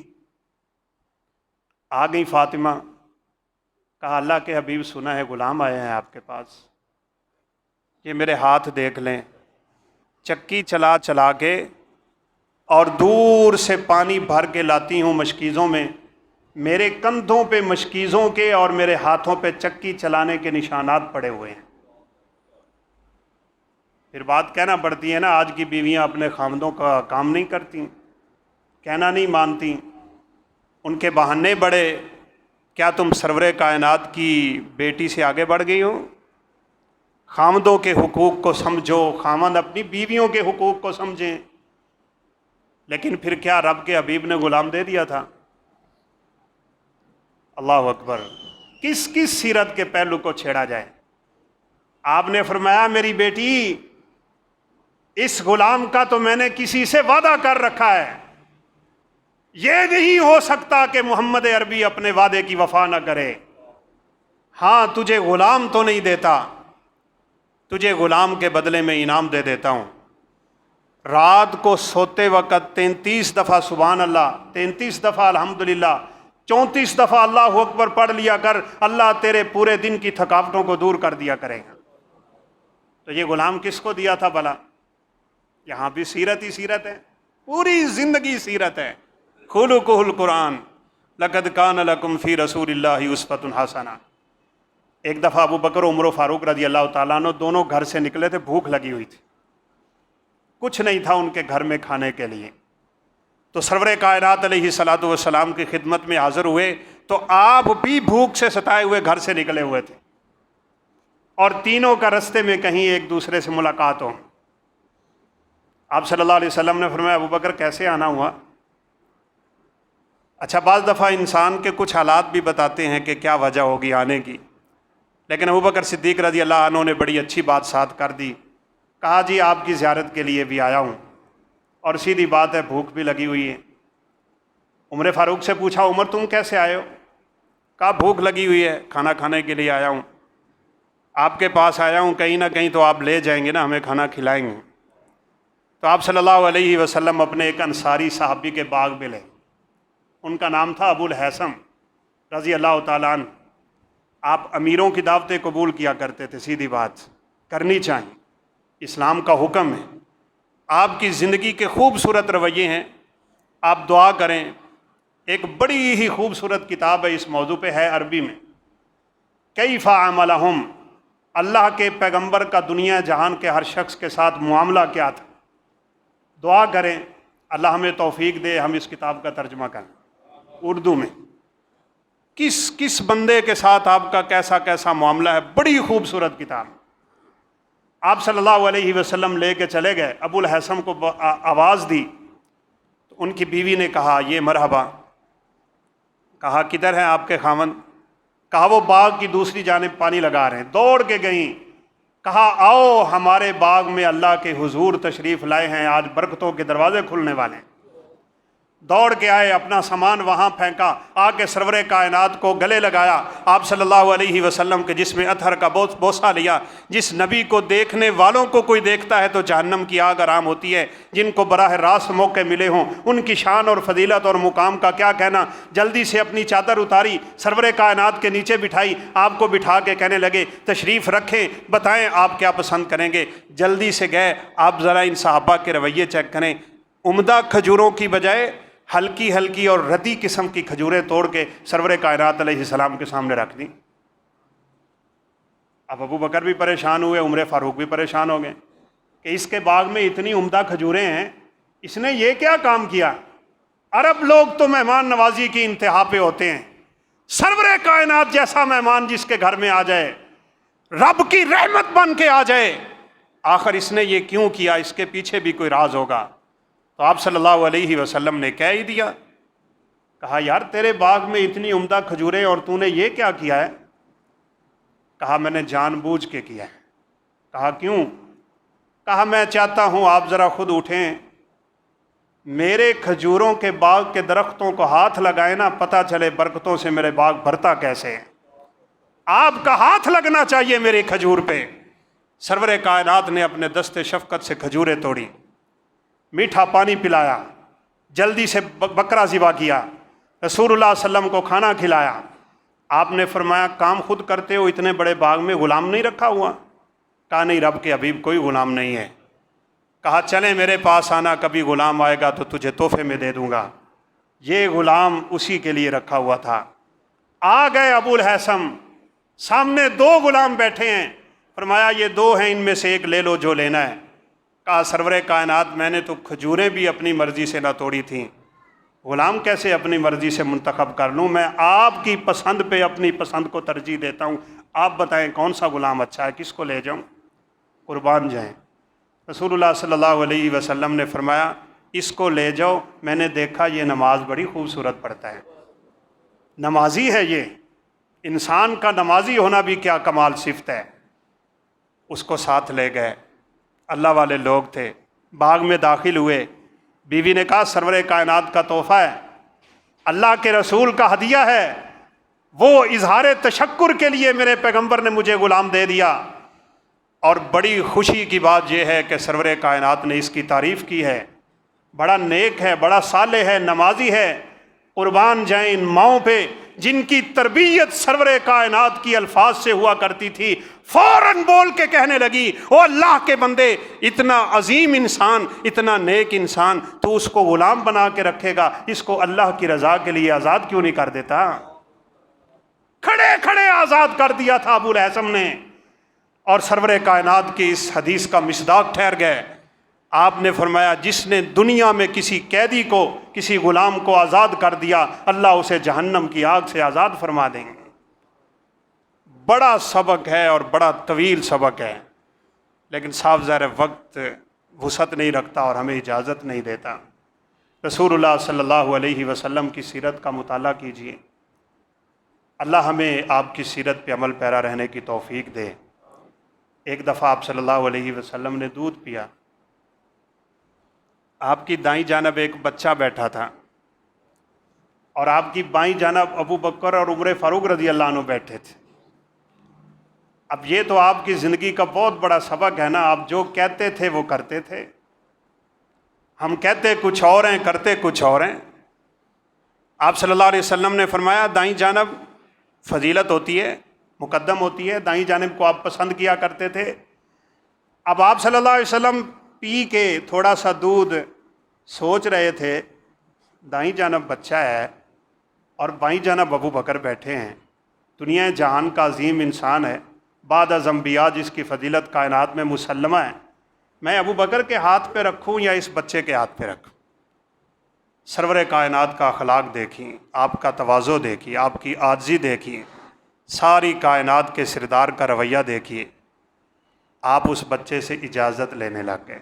آ گئی فاطمہ، کہا اللہ کے حبیب سنا ہے غلام آئے ہیں آپ کے پاس، یہ میرے ہاتھ دیکھ لیں، چکی چلا چلا کے اور دور سے پانی بھر کے لاتی ہوں مشکیزوں میں، میرے کندھوں پہ مشکیزوں کے اور میرے ہاتھوں پہ چکی چلانے کے نشانات پڑے ہوئے ہیں۔ پھر بات کہنا پڑتی ہے نا، آج کی بیویاں اپنے خامدوں کا کام نہیں کرتی، کہنا نہیں مانتی۔ ان کے بہانے بڑے، کیا تم سرور کائنات کی بیٹی سے آگے بڑھ گئی ہو؟ خامدوں کے حقوق کو سمجھو، خامند اپنی بیویوں کے حقوق کو سمجھیں، لیکن پھر کیا رب کے حبیب نے غلام دے دیا تھا؟ اللہ اکبر، کس کس سیرت کے پہلو کو چھیڑا جائے۔ آپ نے فرمایا میری بیٹی، اس غلام کا تو میں نے کسی سے وعدہ کر رکھا ہے، یہ نہیں ہو سکتا کہ محمد عربی اپنے وعدے کی وفا نہ کرے۔ ہاں تجھے غلام تو نہیں دیتا، تجھے غلام کے بدلے میں انعام دے دیتا ہوں۔ رات کو سوتے وقت 33 دفعہ سبحان اللہ، 33 دفعہ الحمدللہ، 34 دفعہ اللہ اکبر پڑھ لیا کر، اللہ تیرے پورے دن کی تھکاوٹوں کو دور کر دیا کرے گا۔ تو یہ غلام کس کو دیا تھا بھلا؟ یہاں بھی سیرت ہی سیرت ہے، پوری زندگی سیرت ہے۔ خلقہ القرآن، لقد کان لکم فی رسول اللہ اسوۃ حسنہ۔ ایک دفعہ ابو بکر عمر و فاروق رضی اللہ تعالیٰ عنہ دونوں گھر سے نکلے تھے، بھوک لگی ہوئی تھی، کچھ نہیں تھا ان کے گھر میں کھانے کے لیے، تو سرور کائنات علیہ الصلوۃ والسلام کی خدمت میں حاضر ہوئے، تو آپ بھی بھوک سے ستائے ہوئے گھر سے نکلے ہوئے تھے، اور تینوں کا رستے میں کہیں ایک دوسرے سے ملاقات ہو۔ آپ صلی اللہ علیہ وسلم نے فرمایا ابو بکر کیسے آنا ہوا؟ اچھا بعض دفعہ انسان کے کچھ حالات بھی بتاتے ہیں کہ کیا وجہ ہوگی آنے کی، لیکن ابو بکر صدیق رضی اللہ عنہ نے بڑی اچھی بات ساتھ کر دی، کہا جی آپ کی زیارت کے لیے بھی آیا ہوں، اور سیدھی بات ہے بھوک بھی لگی ہوئی ہے۔ عمر فاروق سے پوچھا عمر تم کیسے آئے ہو؟ کہا بھوک لگی ہوئی ہے، کھانا کھانے کے لیے آیا ہوں، آپ کے پاس آیا ہوں، کہیں نہ کہیں تو آپ لے جائیں گے نا، ہمیں کھانا کھلائیں گے۔ تو آپ صلی اللہ علیہ وسلم اپنے ایک انصاری صحابی کے باغ میں لے، ان کا نام تھا ابو الحیثم رضی اللہ تعالیٰ عنہ۔ آپ امیروں کی دعوتیں قبول کیا کرتے تھے، سیدھی بات کرنی چاہیے، اسلام کا حکم ہے۔ آپ کی زندگی کے خوبصورت رویے ہیں، آپ دعا کریں۔ ایک بڑی ہی خوبصورت کتاب ہے اس موضوع پہ، ہے عربی میں، کیف عاملہم، اللہ کے پیغمبر کا دنیا جہان کے ہر شخص کے ساتھ معاملہ کیا تھا۔ دعا کریں اللہ ہمیں توفیق دے ہم اس کتاب کا ترجمہ کریں اردو میں، کس کس بندے کے ساتھ آپ کا کیسا کیسا معاملہ ہے، بڑی خوبصورت کتاب۔ آپ صلی اللہ علیہ وسلم لے کے چلے گئے، ابو الحیثم کو آواز دی تو ان کی بیوی نے کہا یہ مرحبا۔ کہا کدھر ہیں آپ کے خاوند؟ کہا وہ باغ کی دوسری جانب پانی لگا رہے ہیں۔ دوڑ کے گئیں، کہا آؤ ہمارے باغ میں اللہ کے حضور تشریف لائے ہیں، آج برکتوں کے دروازے کھلنے والے ہیں۔ دوڑ کے آئے، اپنا سامان وہاں پھینکا، آ کے سرور کائنات کو گلے لگایا، آپ صلی اللہ علیہ وسلم کے جسم اطہر کا بوسہ لیا۔ جس نبی کو دیکھنے والوں کو کوئی دیکھتا ہے تو جہنم کی آگ آرام ہوتی ہے، جن کو براہ راست موقع ملے ہوں ان کی شان اور فضیلت اور مقام کا کیا کہنا۔ جلدی سے اپنی چادر اتاری، سرور کائنات کے نیچے بٹھائی، آپ کو بٹھا کے کہنے لگے تشریف رکھیں، بتائیں آپ کیا پسند کریں گے۔ جلدی سے گئے، آپ ذرا ان صحابہ کے رویے چیک کریں، عمدہ کھجوروں کی بجائے ہلکی ہلکی اور ردی قسم کی کھجوریں توڑ کے سرور کائنات علیہ السلام کے سامنے رکھ دیں۔ اب ابو بکر بھی پریشان ہوئے، عمر فاروق بھی پریشان ہو گئے کہ اس کے باغ میں اتنی عمدہ کھجوریں ہیں، اس نے یہ کیا کام کیا؟ عرب لوگ تو مہمان نوازی کی انتہا پہ ہوتے ہیں، سرور کائنات جیسا مہمان جس کے گھر میں آ جائے، رب کی رحمت بن کے آ جائے، آخر اس نے یہ کیوں کیا؟ اس کے پیچھے بھی کوئی راز ہوگا۔ تو آپ صلی اللہ علیہ وسلم نے کہہ ہی دیا، کہا یار تیرے باغ میں اتنی عمدہ کھجوریں اور تو نے یہ کیا کیا ہے؟ کہا میں نے جان بوجھ کے کیا ہے۔ کہا کیوں؟ کہا میں چاہتا ہوں آپ ذرا خود اٹھیں، میرے کھجوروں کے باغ کے درختوں کو ہاتھ لگائیں نا، پتہ چلے برکتوں سے میرے باغ بھرتا کیسے ہے۔ آپ کا ہاتھ لگنا چاہیے میرے کھجور پہ۔ سرور کائنات نے اپنے دست شفقت سے کھجوریں توڑی، میٹھا پانی پلایا، جلدی سے بکرا ذبح کیا، رسول اللہ صلی اللہ علیہ وسلم کو کھانا کھلایا۔ آپ نے فرمایا کام خود کرتے ہو، اتنے بڑے باغ میں غلام نہیں رکھا ہوا؟ کہا نہیں رب کے حبیب کوئی غلام نہیں ہے۔ کہا چلیں میرے پاس آنا، کبھی غلام آئے گا تو تجھے تحفے میں دے دوں گا۔ یہ غلام اسی کے لیے رکھا ہوا تھا۔ آ گئے ابو الحیثم، سامنے دو غلام بیٹھے ہیں، فرمایا یہ دو ہیں، ان میں سے ایک لے لو جو لینا ہے۔ کہا سرور کائنات میں نے تو کھجوریں بھی اپنی مرضی سے نہ توڑی تھیں، غلام کیسے اپنی مرضی سے منتخب کر لوں؟ میں آپ کی پسند پہ اپنی پسند کو ترجیح دیتا ہوں، آپ بتائیں کون سا غلام اچھا ہے، کس کو لے جاؤں؟ قربان جائیں۔ رسول اللہ صلی اللہ علیہ وسلم نے فرمایا اس کو لے جاؤ، میں نے دیکھا یہ نماز بڑی خوبصورت پڑھتا ہے، نمازی ہے یہ، انسان کا نمازی ہونا بھی کیا کمال صفت ہے۔ اس کو ساتھ لے گئے، اللہ والے لوگ تھے، باغ میں داخل ہوئے، بیوی نے کہا سرور کائنات کا تحفہ ہے، اللہ کے رسول کا ہدیہ ہے، وہ اظہار تشکر کے لیے میرے پیغمبر نے مجھے غلام دے دیا، اور بڑی خوشی کی بات یہ ہے کہ سرور کائنات نے اس کی تعریف کی ہے، بڑا نیک ہے، بڑا صالح ہے، نمازی ہے۔ قربان جائیں ان ماؤں پہ جن کی تربیت سرور کائنات کی الفاظ سے ہوا کرتی تھی، فوراً بول کے کہنے لگی او اللہ کے بندے، اتنا عظیم انسان، اتنا نیک انسان، تو اس کو غلام بنا کے رکھے گا، اس کو اللہ کی رضا کے لیے آزاد کیوں نہیں کر دیتا؟ کھڑے کھڑے آزاد کر دیا تھا ابو الہیثم نے، اور سرور کائنات کی اس حدیث کا مصداق ٹھہر گئے۔ آپ نے فرمایا جس نے دنیا میں کسی قیدی کو، کسی غلام کو آزاد کر دیا، اللہ اسے جہنم کی آگ سے آزاد فرما دیں گے۔ بڑا سبق ہے اور بڑا طویل سبق ہے، لیکن صاف ظاہر وقت وسعت نہیں رکھتا اور ہمیں اجازت نہیں دیتا۔ رسول اللہ صلی اللہ علیہ وسلم کی سیرت کا مطالعہ کیجیے، اللہ ہمیں آپ کی سیرت پہ عمل پیرا رہنے کی توفیق دے۔ ایک دفعہ آپ صلی اللہ علیہ وسلم نے دودھ پیا، آپ کی دائیں جانب ایک بچہ بیٹھا تھا، اور آپ کی بائیں جانب ابو بکر اور عمر فاروق رضی اللہ عنہ بیٹھے تھے۔ اب یہ تو آپ کی زندگی کا بہت بڑا سبق ہے نا، آپ جو کہتے تھے وہ کرتے تھے، ہم کہتے کچھ اور ہیں، کرتے کچھ اور ہیں۔ آپ صلی اللہ علیہ وسلم نے فرمایا دائیں جانب فضیلت ہوتی ہے، مقدم ہوتی ہے، دائیں جانب کو آپ پسند کیا کرتے تھے۔ اب آپ صلی اللہ علیہ وسلم پی کے تھوڑا سا دودھ سوچ رہے تھے، دائیں جانب بچہ ہے اور بائیں جانب ابو بکر بیٹھے ہیں، دنیا جہان کا عظیم انسان ہے، بعد از انبیاء جس کی فضیلت کائنات میں مسلمہ ہے، میں ابو بکر کے ہاتھ پہ رکھوں یا اس بچے کے ہاتھ پہ رکھوں؟ سرور کائنات کا اخلاق دیکھیں، آپ کا تواضع دیکھیں، آپ کی عاجزی دیکھیں، ساری کائنات کے سردار کا رویہ دیکھیے۔ آپ اس بچے سے اجازت لینے لگ گئے۔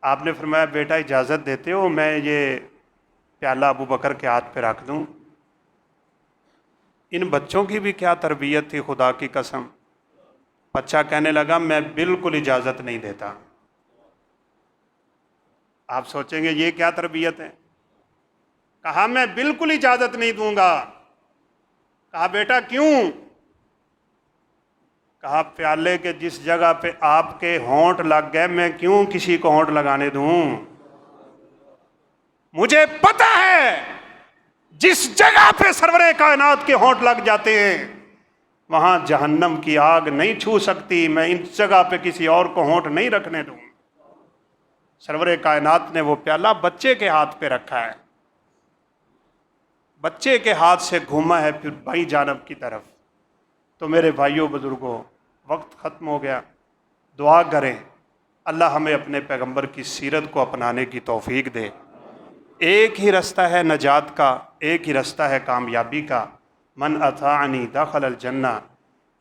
آپ نے فرمایا بیٹا اجازت دیتے ہو میں یہ پیالہ ابو بکر کے ہاتھ پہ رکھ دوں؟ ان بچوں کی بھی کیا تربیت تھی، خدا کی قسم۔ بچہ کہنے لگا میں بالکل اجازت نہیں دیتا۔ آپ سوچیں گے یہ کیا تربیت ہے؟ کہا میں بالکل اجازت نہیں دوں گا۔ کہا بیٹا کیوں؟ کہا پیالے کے جس جگہ پہ آپ کے ہونٹ لگ گئے میں کیوں کسی کو ہونٹ لگانے دوں؟ مجھے پتہ ہے جس جگہ پہ سرور کائنات کے ہونٹ لگ جاتے ہیں وہاں جہنم کی آگ نہیں چھو سکتی، میں ان جگہ پہ کسی اور کو ہونٹ نہیں رکھنے دوں۔ سرور کائنات نے وہ پیالہ بچے کے ہاتھ پہ رکھا ہے، بچے کے ہاتھ سے گھوما ہے پھر بائیں جانب کی طرف۔ تو میرے بھائیوں بزرگوں وقت ختم ہو گیا، دعا کریں اللہ ہمیں اپنے پیغمبر کی سیرت کو اپنانے کی توفیق دے۔ ایک ہی رستہ ہے نجات کا، ایک ہی رستہ ہے کامیابی کا، من اطاعنی دخل الجنہ،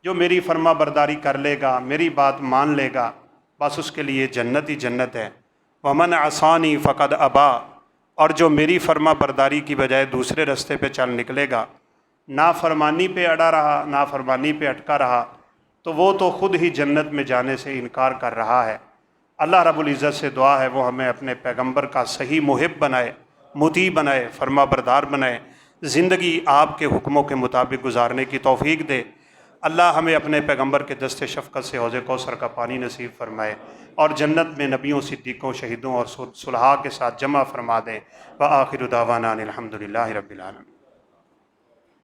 جو میری فرما برداری کر لے گا، میری بات مان لے گا، بس اس کے لیے جنت ہی جنت ہے۔ ومن عصانی فقد ابا، اور جو میری فرما برداری کی بجائے دوسرے رستے پہ چل نکلے گا، نافرمانی پہ اڑا رہا، نافرمانی پہ اٹکا رہا، تو وہ تو خود ہی جنت میں جانے سے انکار کر رہا ہے۔ اللہ رب العزت سے دعا ہے وہ ہمیں اپنے پیغمبر کا صحیح محب بنائے، مطیع بنائے، فرما بردار بنائے، زندگی آپ کے حکموں کے مطابق گزارنے کی توفیق دے۔ اللہ ہمیں اپنے پیغمبر کے دست شفقت سے حوض کوثر کا پانی نصیب فرمائے، اور جنت میں نبیوں، صدیقوں، شہیدوں اور صلحاء کے ساتھ جمع فرما دے۔ وآخر دعوانا ان الحمد للہ رب العالمین۔